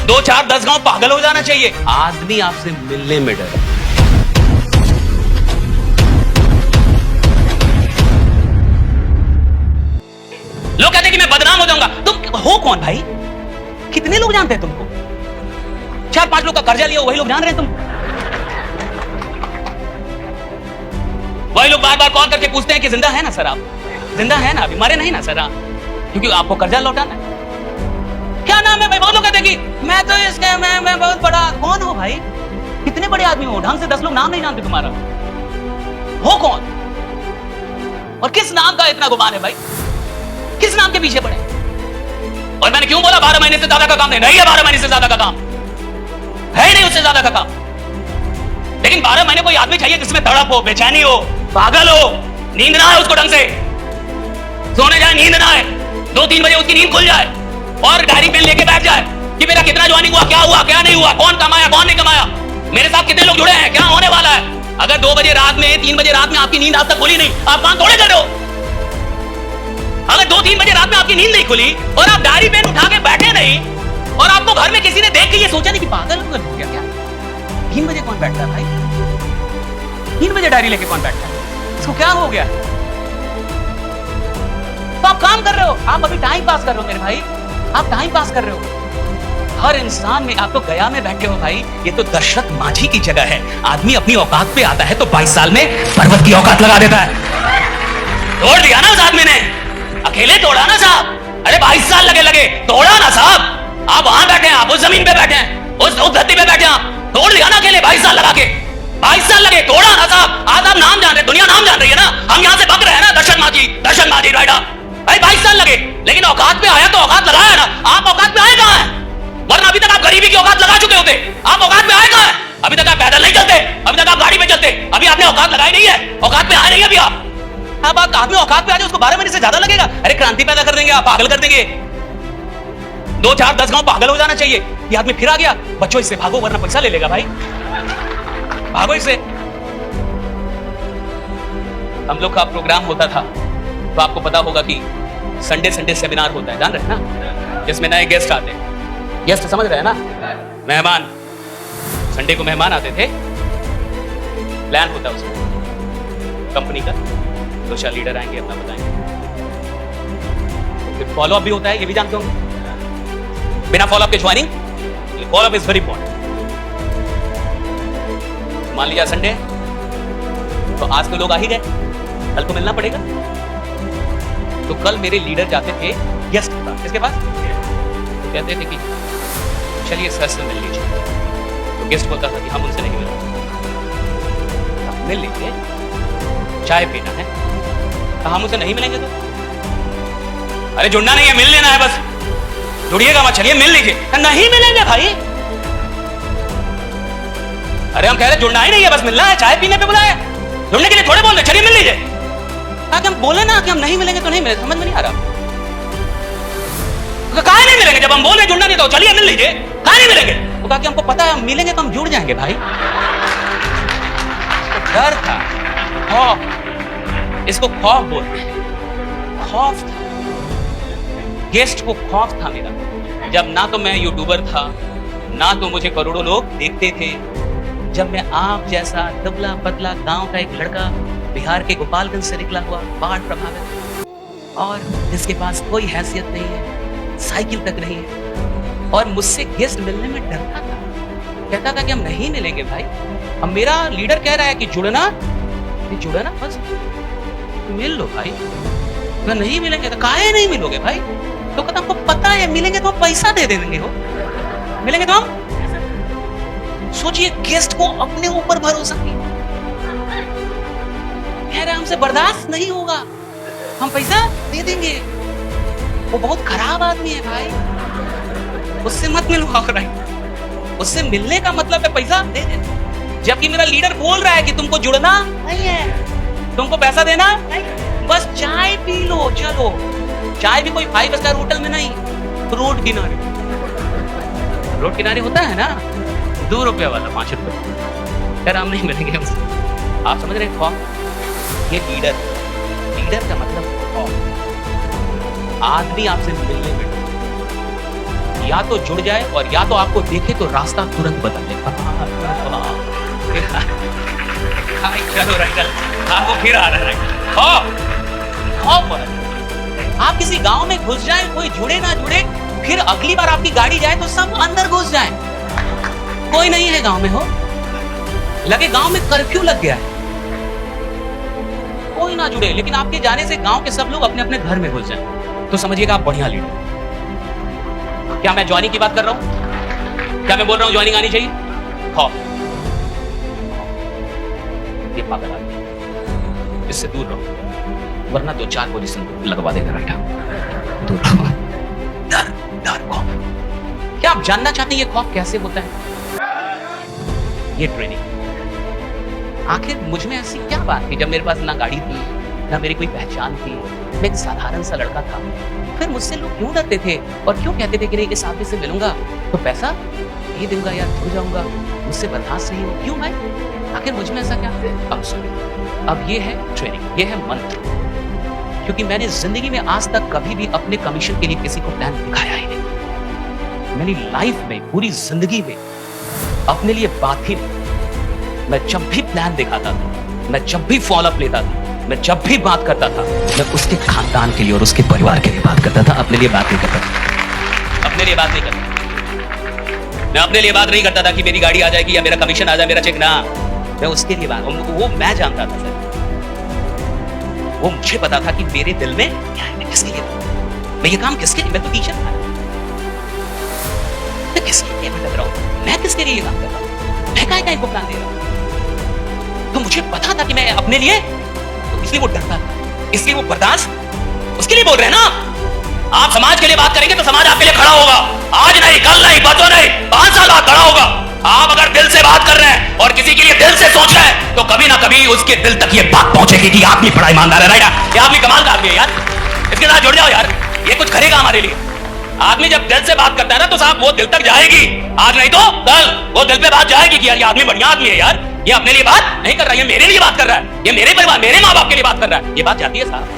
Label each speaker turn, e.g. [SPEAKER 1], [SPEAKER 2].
[SPEAKER 1] 2 4 10 गांव पागल हो जाना चाहिए। आदमी आपसे मिलने में डरे। लोग कहते हैं कि मैं बदनाम हो जाऊंगा। तुम हो कौन भाई? कितने लोग जानते हैं तुमको? 4-5 लोग का कर्जा लिया वही लोग जान रहे हैं तुम। वही लोग बार बार कॉल करके पूछते हैं कि जिंदा है ना सर आप? जिंदा है ना? अभी मरे नहीं ना सर आप? क्योंकि आपको कर्जा लौटाना है। क्या नाम है भाई? बहुत लोग कहते हैं कि मैं तो इसके मैं बहुत बड़ा। कौन हो भाई? कितने बड़े आदमी हो? ढंग से 10 लोग नाम नहीं जानते तुम्हारा। हो कौन? और किस नाम का इतना गुमान है भाई? किस नाम के पीछे पड़े? और मैंने क्यों बोला 12 महीने से ज्यादा का काम नहीं है। 12 महीने से ज्यादा का काम है नहीं, उससे ज्यादा का काम। लेकिन 12 महीने कोई आदमी चाहिए जिसमें तड़प हो, बेचैनी हो, पागल हो, नींद ना आए उसको ढंग से, सोने जाए नींद ना आए, 2-3 बजे उसकी नींद खुल जाए और डायरी पेन लेके बैठ जाए कि मेरा कितना ज्वाइनिंग हुआ, क्या नहीं हुआ, कौन कमाया कौन नहीं कमाया, मेरे साथ कितने लोग जुड़े हैं, क्या होने वाला है। अगर 2 बजे रात में 3 बजे रात में आपकी नींद आज तक खुली नहीं, आप काम थोड़े कर रहे हो। अगर 2-3 बजे रात में आपकी नींद नहीं खुली और आप डायरी पेन उठा के बैठे नहीं और आपको घर में किसी ने देख के ये सोचा नहीं कि पागल हो गया क्या? 3 बजे कौन बैठता है भाई? 3 बजे डायरी लेके कौन बैठता है? इसको क्या हो गया? तो आप काम कर रहे हो, आप अभी टाइम पास कर रहे हो मेरे भाई, आप टाइम पास कर रहे हो। हर इंसान में, आप तो गया में बैठे हो भाई, ये तो दशरथ माझी की जगह है। आदमी अपनी औकात पे आता है तो 22 साल में पर्वत की औकात लगा देता है। तोड़ दिया ना उस आदमी ने, अकेले तोड़ा ना साहब। अरे 22 साल लगे तोड़ा ना साहब। आप वहां बैठे हैं, आप उस जमीन पे बैठे हैं, उस धरती पे बैठे हैं, आप तोड़ दिया ना अकेले 22 साल लगा के। 22 साल लगे, तोड़ा ना साहब। आज आप नाम जान रहे, दुनिया नाम जान रही है ना, हम यहाँ से बक रहे हैं ना, दर्शन माझी राइडा। भाई 22 साल लगे, लेकिन औकात पे आया तो औकात लगाया ना। आप औकात पे आए कहां हैं? वरना अभी तक आप गरीबी की औकात लगा चुके होते। आप औकात पे आए कहां हैं? अभी तक आप पैदल नहीं चलते, अभी तक आप गाड़ी पे चलते, अभी आपने औकात लगाई नहीं है, औकात पे आए नहीं अभी आप। अब आदमी औकात पे आ जाए उसको 12 महीने से ज्यादा लगेगा। अरे क्रांति पैदा कर देंगे आप, पागल कर देंगे। 2 4 10 गांव पागल हो जाना चाहिए। ये आदमी फिर आ गया, बच्चों इससे भागो वरना पैसा ले लेगा भाई, भागो इससे। हम लोग का प्रोग्राम होता था तो आपको पता होगा कि संडे सेमिनार होता है, जान रहे हैं ना, जिसमें नए गेस्ट आते हैं। गेस्ट समझ रहे हैं ना, मेहमान। संडे को मेहमान आते थे, प्लान होता है उसमें कंपनी का, 2 लीडर आएंगे, अपना बताएंगे, फिर फॉलोअप भी होता है, ये भी जानते होंगे। बिना फॉलोअप के joining, follow up is very important. मान लिया संडे, तो आज तो लोग आ ही गए, कल तो मिलना पड़ेगा। तो कल मेरे लीडर जाते थे गेस्ट के पास, किसके पास? तो कहते थे कि चलिए सर से मिल लीजिए। तो गेस्ट बोलता था कि हम उनसे नहीं मिलेंगे। मिल लीजिए, चाय पीना है। तो हम उनसे नहीं मिलेंगे तो? अरे जुड़ना नहीं है, मिल लेना है बस, जुड़िएगा मत, चलिए मिल लीजिए। नहीं मिलेंगे भाई। अरे हम कह रहे जुड़ना ही नहीं है, बस मिलना है, चाय पीने पे बुलाया, जुड़ने के लिए थोड़े बोल रहे, चलिए मिल लीजिए। हम बोले ना कि हम नहीं मिलेंगे तो नहीं मिलेंगे, समझ में नहीं आ रहा। तो काहे नहीं मिलेंगे? जब हम बोल रहे जुड़ना नहीं तो चलिए मिल लीजिए, काहे नहीं मिलेंगे? तो कहा कि हमको पता है हम मिलेंगे तो हम जुड़ जाएंगे भाई। तो डर था, खौफ, इसको खौफ बोलते हैं, खौफ था। गेस्ट को खौफ था मेरा, जब ना तो मैं यूट्यूबर था, ना तो मुझे करोड़ों लोग देखते थे। जब मैं आप जैसा दुबला पतला गांव का एक लड़का, बिहार के गोपालगंज से निकला हुआ, बाढ़ प्रभावित, और जिसके पास कोई हैसियत नहीं है, साइकिल तक नहीं है, और मुझसे गेस्ट मिलने में डरता था, कहता था कि हम नहीं मिलेंगे भाई। अब मेरा लीडर कह रहा है कि जुड़ना बस मिल लो भाई। मैं नहीं मिलेंगे तो काहे नहीं मिलोगे भाई? तो कहता हमको पता है मिलेंगे तो हम पैसा दे देंगे, हो मिलेंगे तो हम। सोचिए, गेस्ट को अपने ऊपर भरोसा नहीं, कह रहे हमसे बर्दाश्त नहीं होगा, हम पैसा दे देंगे। वो बहुत खराब आदमी है भाई, उससे मत मिलो। उससे मिलने का मतलब है पैसा दे दे। जबकि मेरा लीडर बोल रहा है कि तुमको जुड़ना नहीं है, तुमको पैसा देना नहीं, बस चाय पी लो, चलो। चाय भी कोई 5 स्टार होटल में नहीं, रोड किनारे। रोड किनारे होता है ना, 2 रुपये वाला, 5 रुपये। यार हम नहीं मिलेंगे हमसे। आप समझ रहे हैं खौफ? ये लीडर का मतलब खौफ। आदमी आपसे मिलने में, या तो जुड़ जाए और या तो आपको देखे तो रास्ता तुरंत बदल ले। चलो रंगल, आपको फिर आ रहा है आप किसी गांव में घुस जाए, कोई जुड़े ना जुड़े, फिर अगली बार आपकी गाड़ी जाए तो सब अंदर घुस जाए, कोई नहीं है गांव में, हो लगे गांव में कर्फ्यू लग गया है, कोई ना जुड़े, लेकिन आपके जाने से गांव के सब लोग अपने अपने घर में घुस जाए, तो समझिएगा आप बढ़िया लीडर। क्या मैं ज्वाइनिंग की बात कर रहा हूं? क्या मैं बोल रहा हूं ज्वाइनिंग आनी चाहिए? ये पागल आदमी, इससे दूर रहो, वरना 2-4 पोजीशन लगवा देगा बेटा। दूर रहो। डर डर खौफ। क्या आप जानना चाहते हैं ये खौफ कैसे होता है? ये ट्रेनिंग। आखिर मुझ में ऐसी क्या बात थी जब मेरे पास ना गाड़ी थी, ना मेरी कोई पहचान थी, मैं एक साधारण सा लड़का था, फिर मुझसे लोग क्यों डरते थे और क्यों कहते थे कि नहीं इस आदमी से मिलूंगा तो पैसा ये दूंगा या छू जाऊंगा, मुझसे बर्दाश्त नहीं हो, क्यों भाई? आखिर मुझ में ऐसा क्या है? अब सुनिए, अब ये है ट्रेनिंग, ये है मंत्र, क्योंकि मैंने जिंदगी में आज तक कभी भी अपने कमीशन के लिए किसी को प्लान दिखाया ही नहीं। मेरी लाइफ में, पूरी जिंदगी में अपने लिए बात ही नहीं। मैं जब भी प्लान दिखाता था, मैं जब भी फॉलोअप लेता था, मैं जब भी बात करता था, मैं उसके खानदान के लिए और उसके परिवार के लिए बात करता था, अपने लिए बात नहीं करता था। अपने लिए बात नहीं करता, मैं अपने लिए बात नहीं करता था कि मेरी गाड़ी आ जाएगी या मेरा कमीशन आ जाए, मेरा चेक ना, मैं उसके लिए बात, वो मैं जानता था सर, वो मुझे पता था कि मेरे दिल में क्या है, मैं किसके लिए, मैं ये काम किसके लिए, मैं तो टीचर था, मैं किसके लिए भटक रहा हूं, मैं किसके लिए ये काम कर रहा हूं, मैं काय को प्लान दे रहा हूं, तो मुझे पता था कि मैं अपने लिए, तो इसलिए वो डरता था, इसलिए वो बर्दाश्त, उसके लिए बोल रहे हैं ना। आप समाज के लिए बात करेंगे तो समाज आपके लिए खड़ा होगा, आज नहीं, कल नहीं, परसों नहीं, 5 साल बाद खड़ा होगा। आप अगर दिल से बात कर रहे हैं और किसी के लिए दिल से सोच रहे हैं तो कभी ना कभी उसके दिल तक ये बात पहुंचेगी कि आदमी बड़ा ईमानदार है, राइट? ये आदमी कमाल का आदमी है यार, इसके साथ जुड़ जाओ यार, ये कुछ करेगा हमारे लिए। आदमी जब दिल से बात करता है ना तो साहब वो दिल तक जाएगी, आज नहीं तो कल वो दिल पे बात जाएगी कि यार ये आदमी बढ़िया आदमी है यार, ये अपने लिए बात नहीं कर रहा है, ये मेरे लिए बात कर रहा है, ये मेरे परिवार, मेरे माँ बाप के लिए बात कर रहा है, ये बात जाती है साहब।